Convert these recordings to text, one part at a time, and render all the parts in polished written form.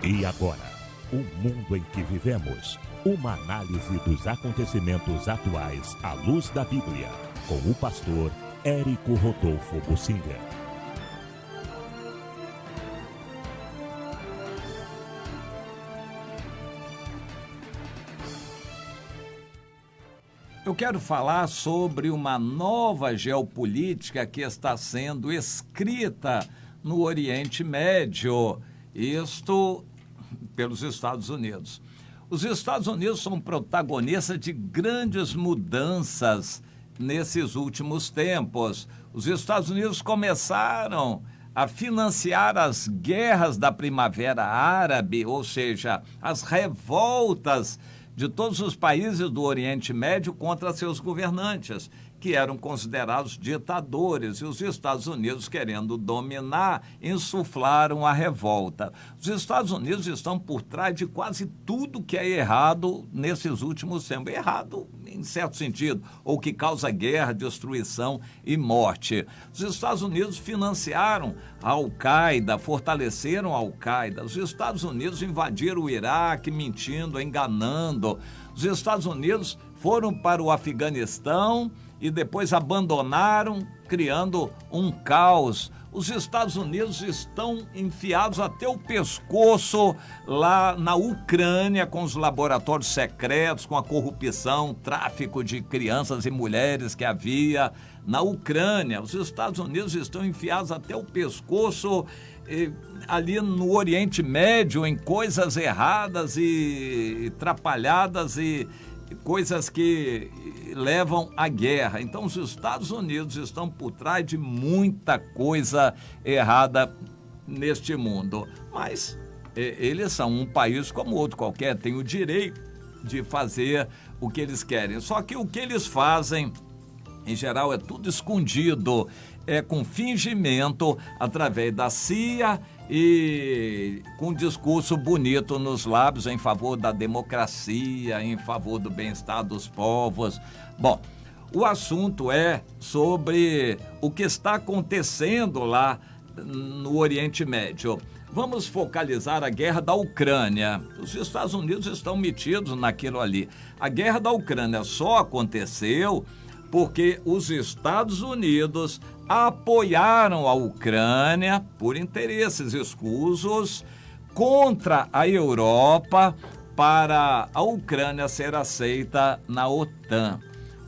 E agora, o mundo em que vivemos. Uma análise dos acontecimentos atuais à luz da Bíblia. Com o pastor Érico Rodolfo Bocinga. Eu quero falar sobre uma nova geopolítica que está sendo escrita no Oriente Médio, isto pelos Estados Unidos. Os Estados Unidos são protagonistas de grandes mudanças nesses últimos tempos. Os Estados Unidos começaram a financiar as guerras da Primavera Árabe, ou seja, as revoltas de todos os países do Oriente Médio contra seus governantes, que eram considerados ditadores, e os Estados Unidos, querendo dominar, insuflaram a revolta. Os Estados Unidos estão por trás de quase tudo que é errado nesses últimos tempos. Errado, em certo sentido, ou que causa guerra, destruição e morte. Os Estados Unidos financiaram a Al-Qaeda, fortaleceram a Al-Qaeda. Os Estados Unidos invadiram o Iraque, mentindo, enganando. Os Estados Unidos foram para o Afeganistão e depois abandonaram, criando um caos. Os Estados Unidos estão enfiados até o pescoço lá na Ucrânia, com os laboratórios secretos, com a corrupção, tráfico de crianças e mulheres que havia na Ucrânia. Os Estados Unidos estão enfiados até o pescoço ali no Oriente Médio, em coisas erradas e atrapalhadas e coisas que levam à guerra. Então, os Estados Unidos estão por trás de muita coisa errada neste mundo. Mas eles são um país como outro qualquer, têm o direito de fazer o que eles querem. Só que o que eles fazem, em geral, é tudo escondido, é com fingimento, através da CIA e com discurso bonito nos lábios em favor da democracia, em favor do bem-estar dos povos. Bom, o assunto é sobre o que está acontecendo lá no Oriente Médio. Vamos focalizar a guerra da Ucrânia. Os Estados Unidos estão metidos naquilo ali. A guerra da Ucrânia só aconteceu porque os Estados Unidos apoiaram a Ucrânia por interesses escusos contra a Europa para a Ucrânia ser aceita na OTAN.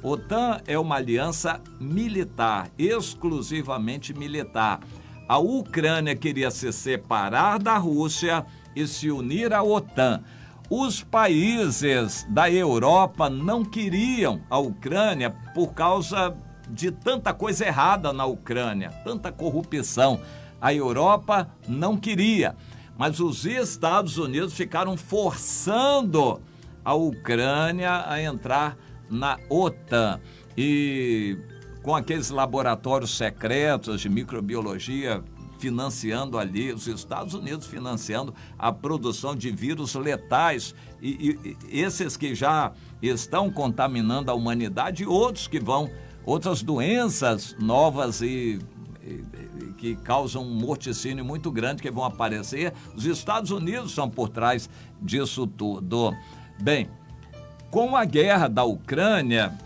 OTAN é uma aliança militar, exclusivamente militar. A Ucrânia queria se separar da Rússia e se unir à OTAN. Os países da Europa não queriam a Ucrânia por causa de tanta coisa errada na Ucrânia, tanta corrupção. A Europa não queria, mas os Estados Unidos ficaram forçando a Ucrânia a entrar na OTAN. E com aqueles laboratórios secretos de microbiologia financiando ali, os Estados Unidos financiando a produção de vírus letais, e esses que já estão contaminando a humanidade e outros que vão, outras doenças novas e que causam um morticínio muito grande que vão aparecer. Os Estados Unidos são por trás disso tudo. Bem, com a guerra da Ucrânia,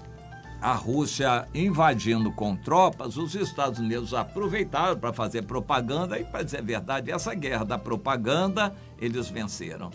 a Rússia invadindo com tropas, os Estados Unidos aproveitaram para fazer propaganda e, para dizer a verdade, essa guerra da propaganda, eles venceram.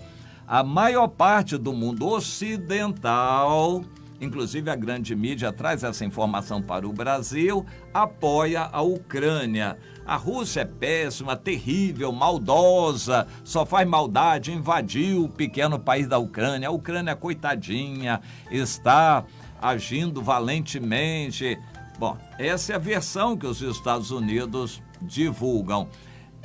A maior parte do mundo ocidental, inclusive a grande mídia traz essa informação para o Brasil, apoia a Ucrânia. A Rússia é péssima, terrível, maldosa, só faz maldade, invadiu o pequeno país da Ucrânia. A Ucrânia, coitadinha, está agindo valentemente. Bom, essa é a versão que os Estados Unidos divulgam.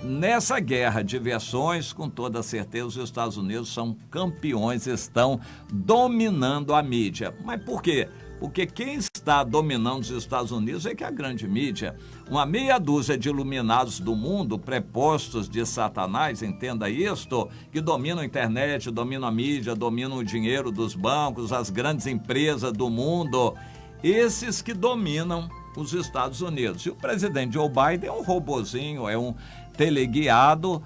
Nessa guerra de versões, com toda certeza, os Estados Unidos são campeões, estão dominando a mídia. Mas por quê? Porque quem está dominando os Estados Unidos é que a grande mídia, uma meia dúzia de iluminados do mundo, prepostos de Satanás, entenda isto, que dominam a internet, dominam a mídia, dominam o dinheiro dos bancos, as grandes empresas do mundo, esses que dominam os Estados Unidos. E o presidente Joe Biden é um robozinho, é um teleguiado,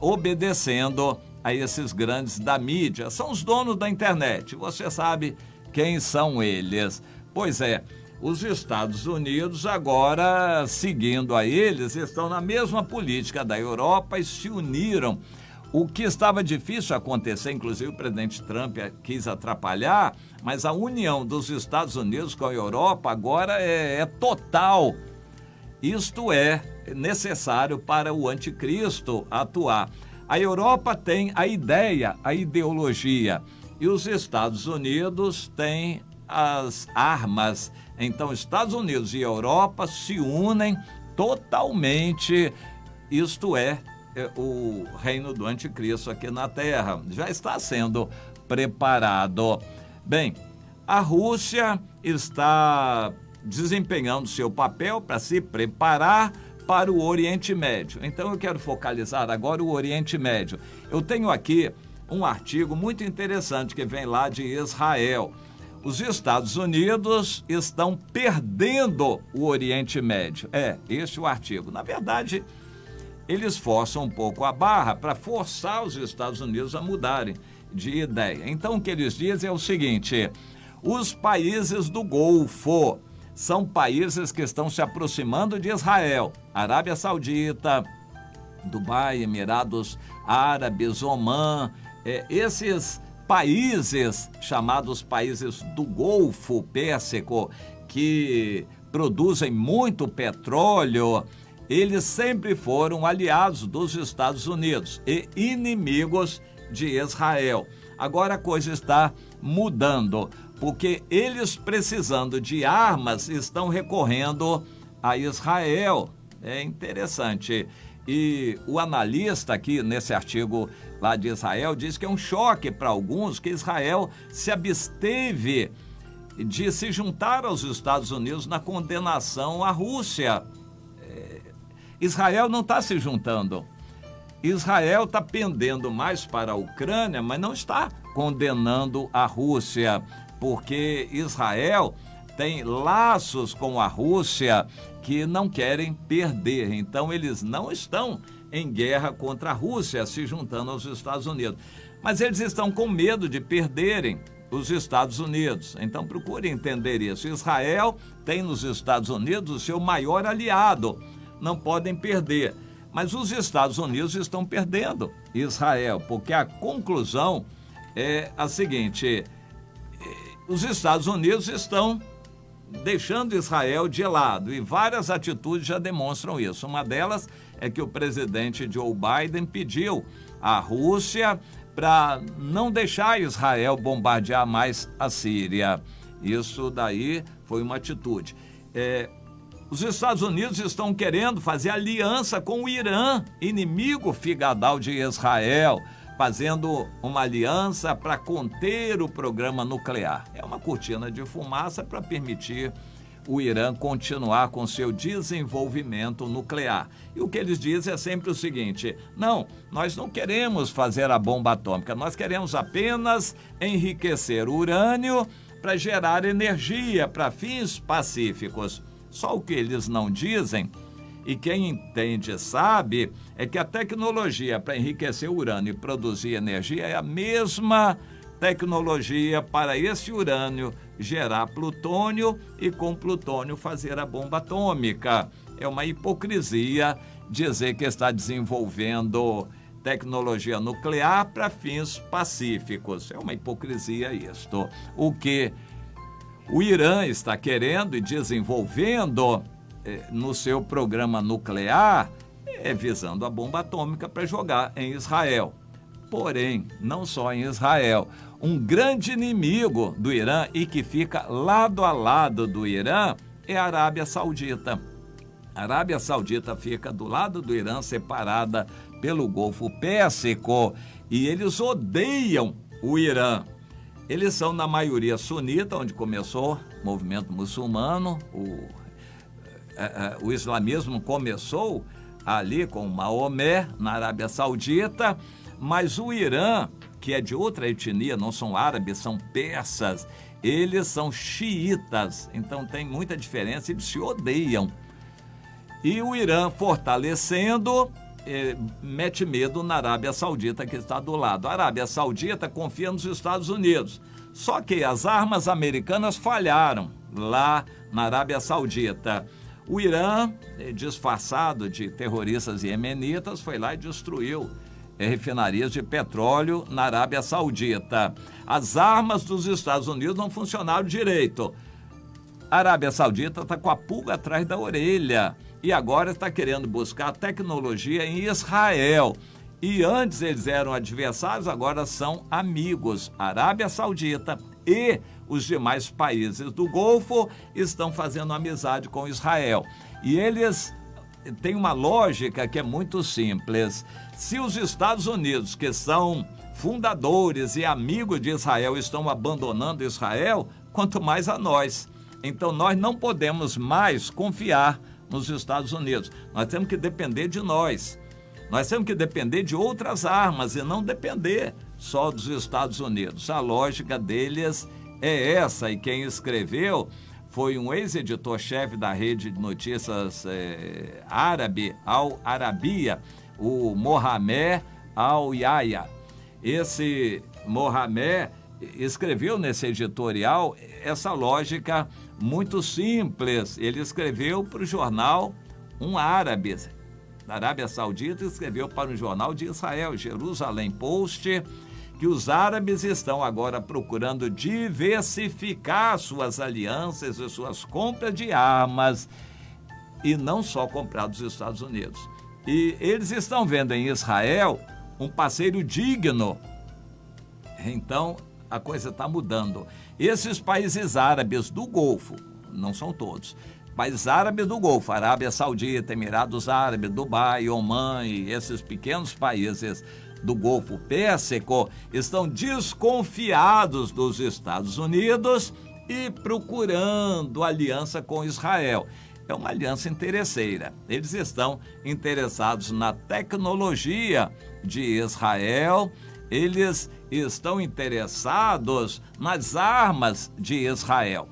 obedecendo a esses grandes da mídia. São os donos da internet. Você sabe quem são eles. Pois é, os Estados Unidos agora, seguindo a eles, estão na mesma política da Europa e se uniram. O que estava difícil acontecer, inclusive o presidente Trump quis atrapalhar, mas a união dos Estados Unidos com a Europa agora é total. Isto é necessário para o anticristo atuar. A Europa tem a ideia, a ideologia, e os Estados Unidos têm as armas. Então, Estados Unidos e Europa se unem totalmente, isto é o reino do anticristo aqui na Terra. Já está sendo preparado. Bem, a Rússia está desempenhando seu papel para se preparar para o Oriente Médio. Então eu quero focalizar agora o Oriente Médio. Eu tenho aqui um artigo muito interessante que vem lá de Israel. Os Estados Unidos estão perdendo o Oriente Médio. Este é o artigo. Na verdade, eles forçam um pouco a barra para forçar os Estados Unidos a mudarem de ideia. Então o que eles dizem é o seguinte: os países do Golfo são países que estão se aproximando de Israel. Arábia Saudita, Dubai, Emirados Árabes, Omã, esses países chamados países do Golfo Pérsico, que produzem muito petróleo, eles sempre foram aliados dos Estados Unidos e inimigos de Israel. Agora a coisa está mudando, porque eles, precisando de armas, estão recorrendo a Israel. É interessante. E o analista aqui, nesse artigo lá de Israel, diz que é um choque para alguns que Israel se absteve de se juntar aos Estados Unidos na condenação à Rússia. Israel não está se juntando. Israel está pendendo mais para a Ucrânia, mas não está condenando a Rússia, porque Israel tem laços com a Rússia que não querem perder. Então, eles não estão em guerra contra a Rússia, se juntando aos Estados Unidos. Mas eles estão com medo de perderem os Estados Unidos. Então, procure entender isso. Israel tem nos Estados Unidos o seu maior aliado. Não podem perder. Mas os Estados Unidos estão perdendo Israel, porque a conclusão é a seguinte: os Estados Unidos estão deixando Israel de lado e várias atitudes já demonstram isso. Uma delas é que o presidente Joe Biden pediu à Rússia para não deixar Israel bombardear mais a Síria. Isso daí foi uma atitude. Os Estados Unidos estão querendo fazer aliança com o Irã, inimigo figadal de Israel, fazendo uma aliança para conter o programa nuclear. É uma cortina de fumaça para permitir o Irã continuar com seu desenvolvimento nuclear. E o que eles dizem é sempre o seguinte: não, nós não queremos fazer a bomba atômica, nós queremos apenas enriquecer o urânio para gerar energia para fins pacíficos. Só o que eles não dizem, e quem entende sabe, é que a tecnologia para enriquecer o urânio e produzir energia é a mesma tecnologia para esse urânio gerar plutônio e com plutônio fazer a bomba atômica. É uma hipocrisia dizer que está desenvolvendo tecnologia nuclear para fins pacíficos. É uma hipocrisia isto. O que o Irã está querendo e desenvolvendo no seu programa nuclear é visando a bomba atômica para jogar em Israel. Porém, não só em Israel, um grande inimigo do Irã e que fica lado a lado do Irã é a Arábia Saudita. A Arábia Saudita fica do lado do Irã, separada pelo Golfo Pérsico, e eles odeiam o Irã. Eles são, na maioria, sunita, onde começou o movimento muçulmano. O islamismo começou ali com Maomé, na Arábia Saudita, mas o Irã, que é de outra etnia, não são árabes, são persas, eles são xiitas, então tem muita diferença, eles se odeiam. E o Irã fortalecendo, mete medo na Arábia Saudita, que está do lado. A Arábia Saudita confia nos Estados Unidos. Só que as armas americanas falharam lá na Arábia Saudita. O Irã, disfarçado de terroristas iemenitas, foi lá e destruiu refinarias de petróleo na Arábia Saudita. As armas dos Estados Unidos não funcionaram direito. A Arábia Saudita está com a pulga atrás da orelha e agora está querendo buscar tecnologia em Israel. E antes eles eram adversários, agora são amigos. A Arábia Saudita e os demais países do Golfo estão fazendo amizade com Israel. E eles têm uma lógica que é muito simples. Se os Estados Unidos, que são fundadores e amigos de Israel, estão abandonando Israel, quanto mais a nós. Então nós não podemos mais confiar nos Estados Unidos. Nós temos que depender de nós. Nós temos que depender de outras armas e não depender só dos Estados Unidos. A lógica deles é essa, e quem escreveu foi um ex-editor-chefe da rede de notícias árabe, Al Arabiya, o Mohamed Al-Yahya. Esse Mohamed escreveu nesse editorial essa lógica muito simples. Ele escreveu para o jornal um árabe da Arábia Saudita, escreveu para um jornal de Israel, Jerusalém Post, que os árabes estão agora procurando diversificar suas alianças e suas compras de armas e não só comprar dos Estados Unidos. E eles estão vendo em Israel um parceiro digno. Então, a coisa está mudando. Esses países árabes do Golfo, não são todos, países árabes do Golfo, Arábia Saudita, Emirados Árabes, Dubai, Omã e esses pequenos países do Golfo Pérsico estão desconfiados dos Estados Unidos e procurando aliança com Israel. É uma aliança interesseira. Eles estão interessados na tecnologia de Israel, eles estão interessados nas armas de Israel.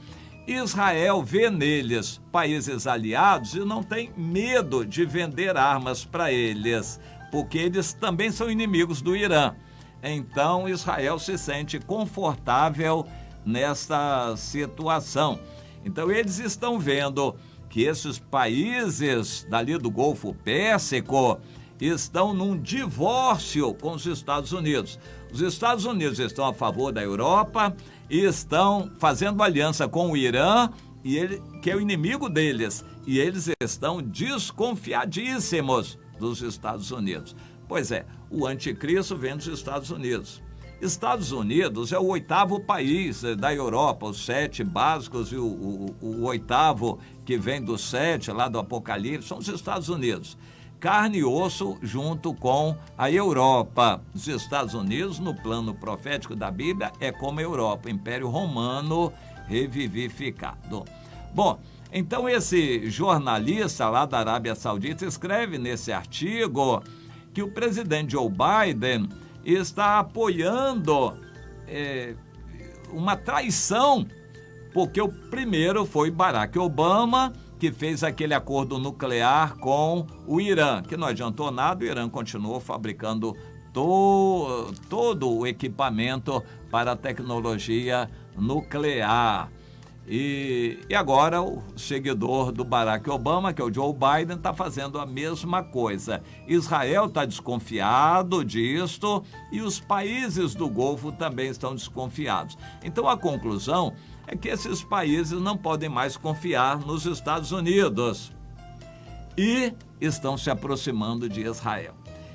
Israel vê neles países aliados e não tem medo de vender armas para eles, porque eles também são inimigos do Irã. Então, Israel se sente confortável nessa situação. Então, eles estão vendo que esses países dali do Golfo Pérsico estão num divórcio com os Estados Unidos. Os Estados Unidos estão a favor da Europa e estão fazendo aliança com o Irã, que é o inimigo deles, e eles estão desconfiadíssimos dos Estados Unidos. Pois é, o anticristo vem dos Estados Unidos. Estados Unidos é o 8º país da Europa, os 7 básicos e o 8º que vem dos 7 lá do Apocalipse, são os Estados Unidos. Carne e osso junto com a Europa. Os Estados Unidos, no plano profético da Bíblia, é como a Europa, Império Romano revivificado. Bom, então esse jornalista lá da Arábia Saudita escreve nesse artigo que o presidente Joe Biden está apoiando uma traição, porque o primeiro foi Barack Obama, que fez aquele acordo nuclear com o Irã, que não adiantou nada, o Irã continuou fabricando todo o equipamento para a tecnologia nuclear. E agora o seguidor do Barack Obama, que é o Joe Biden, está fazendo a mesma coisa. Israel está desconfiado disto e os países do Golfo também estão desconfiados. Então a conclusão é que esses países não podem mais confiar nos Estados Unidos e estão se aproximando de Israel.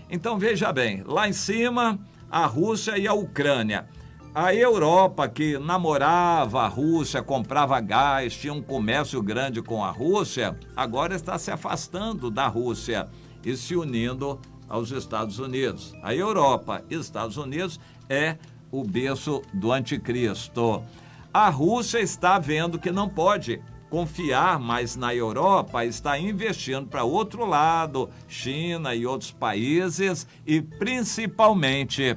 Então veja bem, lá em cima a Rússia e a Ucrânia. A Europa, que namorava a Rússia, comprava gás, tinha um comércio grande com a Rússia, agora está se afastando da Rússia e se unindo aos Estados Unidos. A Europa e Estados Unidos é o berço do anticristo. A Rússia está vendo que não pode confiar mais na Europa, está investindo para outro lado, China e outros países, e principalmente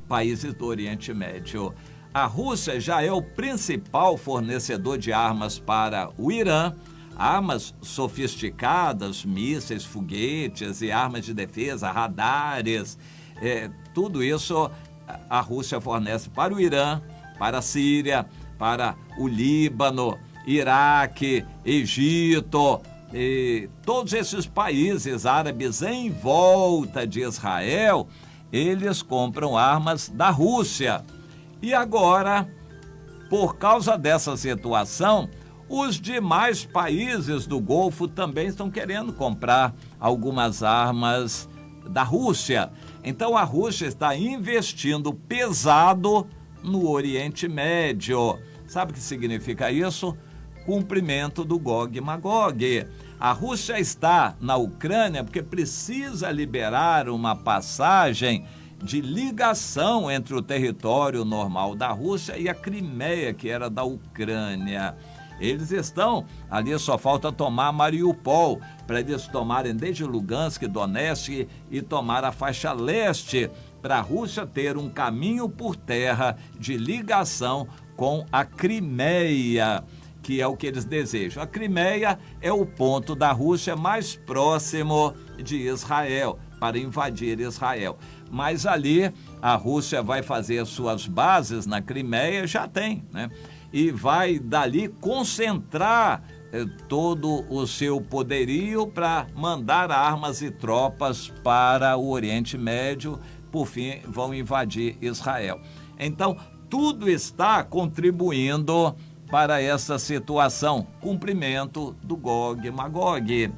países do Oriente Médio. A Rússia já é o principal fornecedor de armas para o Irã. armas sofisticadas, mísseis, foguetes e armas de defesa, radares. Tudo isso a Rússia fornece para o Irã, para a Síria, para o Líbano, Iraque, Egito, e todos esses países árabes em volta de Israel, eles compram armas da Rússia. E agora, por causa dessa situação, os demais países do Golfo também estão querendo comprar algumas armas da Rússia. Então a Rússia está investindo pesado no Oriente Médio. Sabe o que significa isso? Cumprimento do Gog e Magog. A Rússia está na Ucrânia porque precisa liberar uma passagem de ligação entre o território normal da Rússia e a Crimeia, que era da Ucrânia. Eles estão ali, só falta tomar Mariupol, para eles tomarem desde Lugansk, Donetsk e tomar a faixa leste, para a Rússia ter um caminho por terra de ligação com a Crimeia, que é o que eles desejam. A Crimeia é o ponto da Rússia mais próximo de Israel, para invadir Israel. Mas ali a Rússia vai fazer suas bases na Crimeia, já tem, né? E vai dali concentrar todo o seu poderio para mandar armas e tropas para o Oriente Médio, por fim vão invadir Israel. Então, tudo está contribuindo para essa situação, cumprimento do Gog e Magog.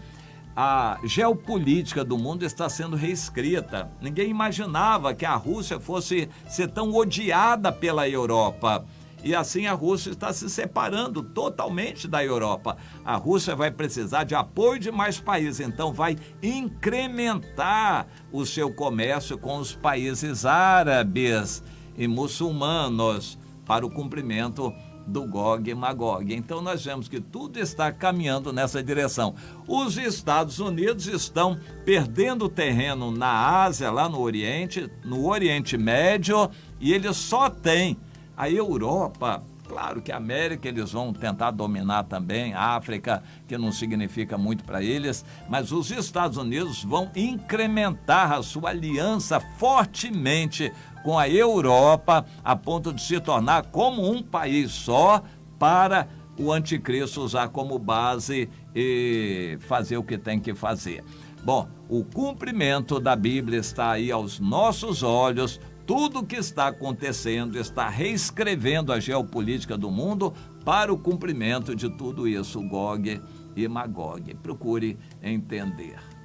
A geopolítica do mundo está sendo reescrita. Ninguém imaginava que a Rússia fosse ser tão odiada pela Europa. E assim a Rússia está se separando totalmente da Europa. A Rússia vai precisar de apoio de mais países, então vai incrementar o seu comércio com os países árabes e muçulmanos para o cumprimento do Gog e Magog. Então nós vemos que tudo está caminhando nessa direção. Os Estados Unidos estão perdendo terreno na Ásia, lá no Oriente Médio, e eles só têm a Europa. Claro que a América eles vão tentar dominar também, a África, que não significa muito para eles, mas os Estados Unidos vão incrementar a sua aliança fortemente com a Europa, a ponto de se tornar como um país só, para o anticristo usar como base e fazer o que tem que fazer. Bom, o cumprimento da Bíblia está aí aos nossos olhos. Tudo o que está acontecendo está reescrevendo a geopolítica do mundo para o cumprimento de tudo isso, Gog e Magog. Procure entender.